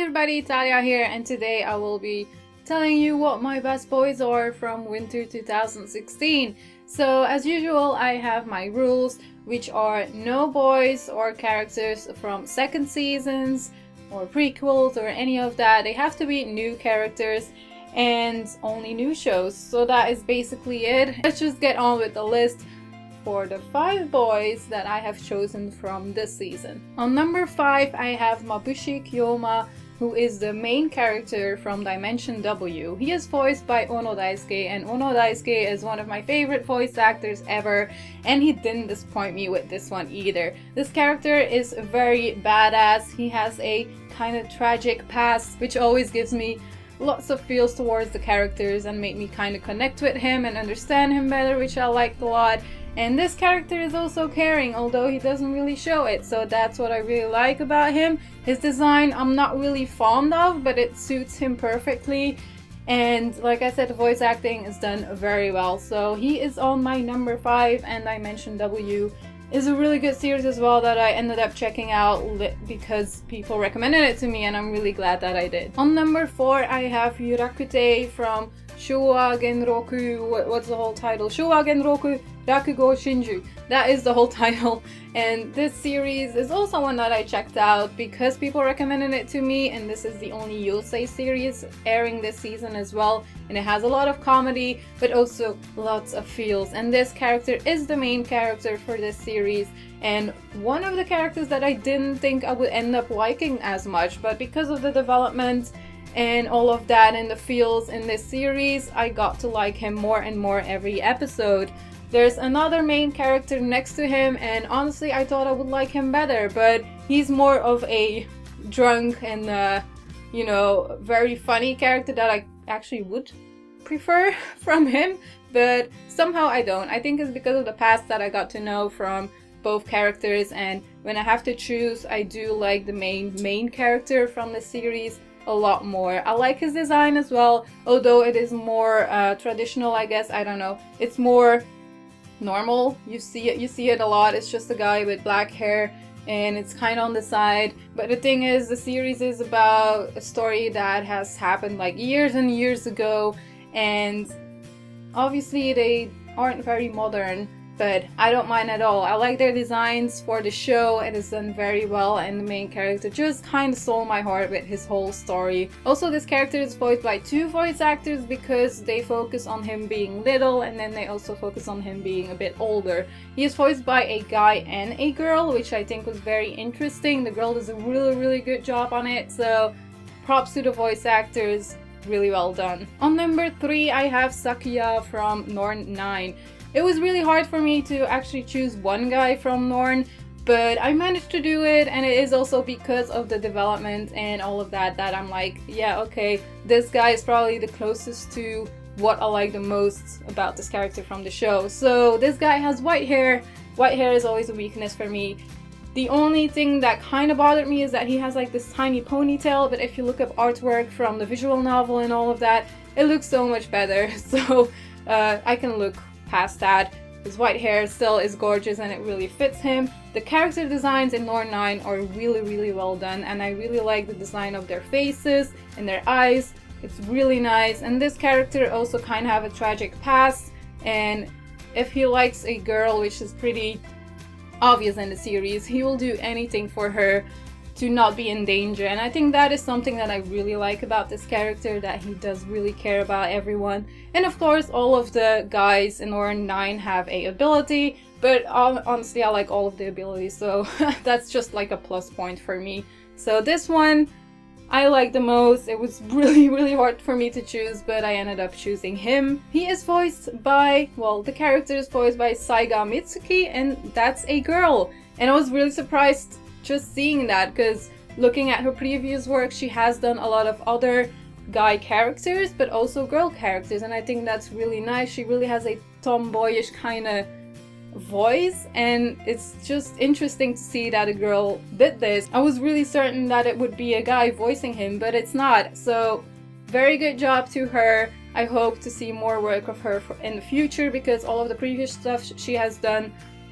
everybody, Thalia here, and today I will be telling you what my best boys are from winter 2016. So as usual, I have my rules, which are no boys or characters from second seasons or prequels or any of that. They have to be new characters and only new shows. So that is basically it. Let's just get on with the list for the 5 boys that I have chosen from this season. On number 5, I have Mabuchi Kyoumd, who is the main character from Dimension W. He is voiced by Ono Daisuke, and Ono Daisuke is one of my favorite voice actors ever, and he didn't disappoint me with this one either. This character is very badass. He has a kind of tragic past, which always gives me lots of feels towards the characters and make me kind of connect with him and understand him better, which I liked a lot. And this character is also caring, although he doesn't really show it, so that's what I really like about him. His design I'm not really fond of, but it suits him perfectly. And like I said, the voice acting is done very well. So he is on my number 5, and Dimension W is a really good series as well that I ended up checking out because people recommended it to me, and I'm really glad that I did. On number 4, I have Yuurakutei from Showa Genroku. What's the whole title? Showa Genroku Rakugo Shinju. That is the whole title. And this series is also one that I checked out because people recommended it to me, and this is the only Yosei series airing this season as well. And it has a lot of comedy, but also lots of feels. And this character is the main character for this series, and one of the characters that I didn't think I would end up liking as much, but because of the development and all of that and the feels in this series, I got to like him more and more every episode. There's another main character next to him, and honestly I thought I would like him better, but he's more of a drunk and very funny character that I actually would prefer from him, but somehow I don't. I think it's because of the past that I got to know from both characters, and when I have to choose, I do like the main character from the series a lot more. I like his design as well, although it is more traditional, I guess. I don't know. It's more normal. You see it a lot. It's just a guy with black hair, and it's kind of on the side. But the thing is, the series is about a story that has happened like years and years ago, and obviously they aren't very modern, but I don't mind at all. I like their designs for the show. It is done very well, and the main character just kind of stole my heart with his whole story. Also, this character is voiced by 2 voice actors because they focus on him being little, and then they also focus on him being a bit older. He is voiced by a guy and a girl, which I think was very interesting. The girl does a really good job on it, so props to the voice actors. Really well done. On number 3, I have Sakuya from Norn 9. It was really hard for me to actually choose one guy from Norn, but I managed to do it, and it is also because of the development and all of that I'm like, yeah, okay, this guy is probably the closest to what I like the most about this character from the show. So this guy has white hair. White hair is always a weakness for me. The only thing that kind of bothered me is that he has like this tiny ponytail, but if you look up artwork from the visual novel and all of that, it looks so much better. So I can look past that. His white hair still is gorgeous, and it really fits him. The character designs in Norn 9 are really well done, and I really like the design of their faces and their eyes. It's really nice. And this character also kind of have a tragic past, and if he likes a girl, which is pretty obvious in the series, he will do anything for her to not be in danger. And I think that is something that I really like about this character, that he does really care about everyone. And of course, all of the guys in Norn 9 have a ability, but honestly I like all of the abilities, so that's just like a plus point for me. So this one I like the most. It was really hard for me to choose, but I ended up choosing him. He is voiced by, well, the character is voiced by Saiga Mitsuki, and that's a girl. And I was really surprised just seeing that, because looking at her previous work, she has done a lot of other guy characters, but also girl characters, and I think that's really nice. She really has a tomboyish kind of voice, and it's just interesting to see that a girl did this. I was really certain that it would be a guy voicing him, but it's not. So very good job to her. I hope to see more work of her in the future, because all of the previous stuff she has done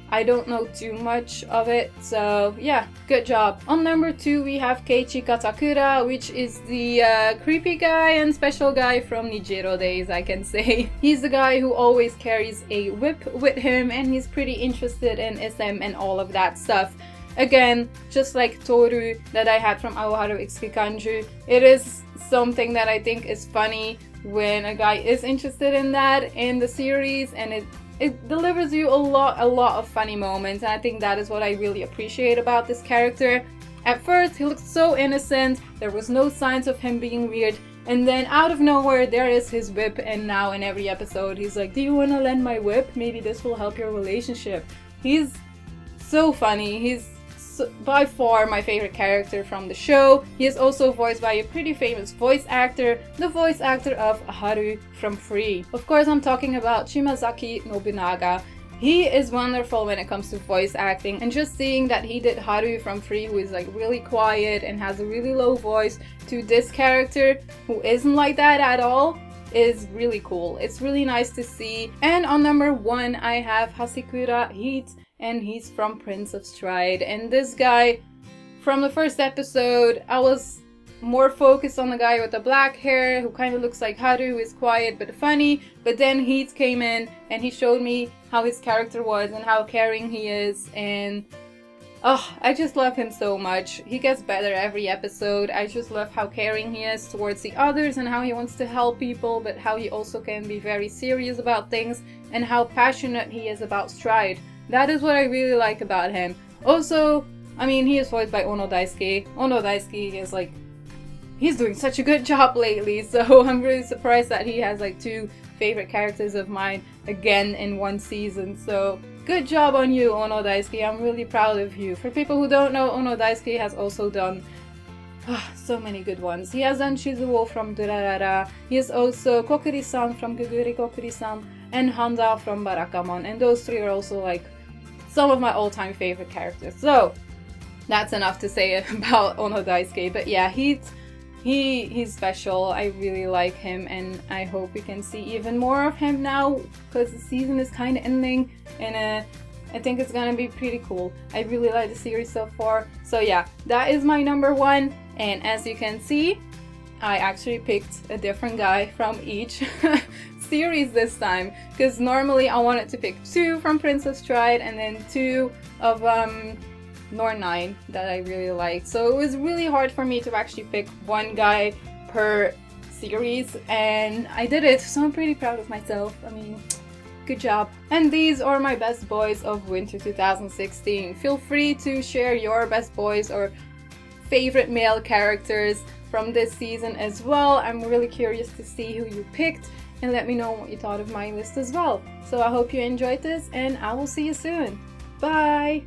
I don't know too much of it, so yeah, good job. On number 2 we have Keiichi Katakura, which is the creepy guy and special guy from Nijiiro days, I can say. He's the guy who always carries a whip with him, and he's pretty interested in SM and all of that stuff. Again, just like Toru that I had from Aoharu Itsukikanju, it is something that I think is funny when a guy is interested in that in the series, and it delivers you a lot of funny moments, and I think that is what I really appreciate about this character. At first, he looked so innocent, there was no signs of him being weird, and then out of nowhere, there is his whip, and now in every episode, he's like, do you want to lend my whip? Maybe this will help your relationship. He's so funny. He's by far my favorite character from the show. He is also voiced by a pretty famous voice actor, the voice actor of Haru from Free. Of course, I'm talking about Shimazaki Nobunaga. He is wonderful when it comes to voice acting, and just seeing that he did Haru from Free, who is like really quiet and has a really low voice, to this character who isn't like that at all, is really cool. It's really nice to see. And on number 1 I have Hasekur Heath, and he's from Prince of Stride. And this guy, from the first episode, I was more focused on the guy with the black hair who kind of looks like Haru, who is quiet but funny. But then Heath came in and he showed me how his character was and how caring he is, and I just love him so much. He gets better every episode. I just love how caring he is towards the others and how he wants to help people, but how he also can be very serious about things, and how passionate he is about Stride. That is what I really like about him. Also, I mean, he is voiced by Ono Daisuke. Ono Daisuke is like, he's doing such a good job lately, so I'm really surprised that he has like 2 favorite characters of mine again in one season. So good job on you, Ono Daisuke. I'm really proud of you. For people who don't know, Ono Daisuke has also done so many good ones. He has done Shizuo from Durarara. He is also Kokuri-san from Guguri Kokuri-san, and Handa from Barakamon, and those 3 are also like some of my all-time favorite characters. So that's enough to say about Ono Daisuke. But yeah, he's special. I really like him, and I hope we can see even more of him now, because the season is kind of ending, and I think it's gonna be pretty cool. I really like the series so far. So yeah, that is my number 1, and as you can see, I actually picked a different guy from each series this time, because normally I wanted to pick 2 from Princess Stride and then 2 of Norn 9 that I really liked. So it was really hard for me to actually pick 1 guy per series, and I did it, so I'm pretty proud of myself. I mean, good job. And these are my best boys of winter 2016. Feel free to share your best boys or favorite male characters from this season as well. I'm really curious to see who you picked, and let me know what you thought of my list as well. So I hope you enjoyed this, and I will see you soon. Bye!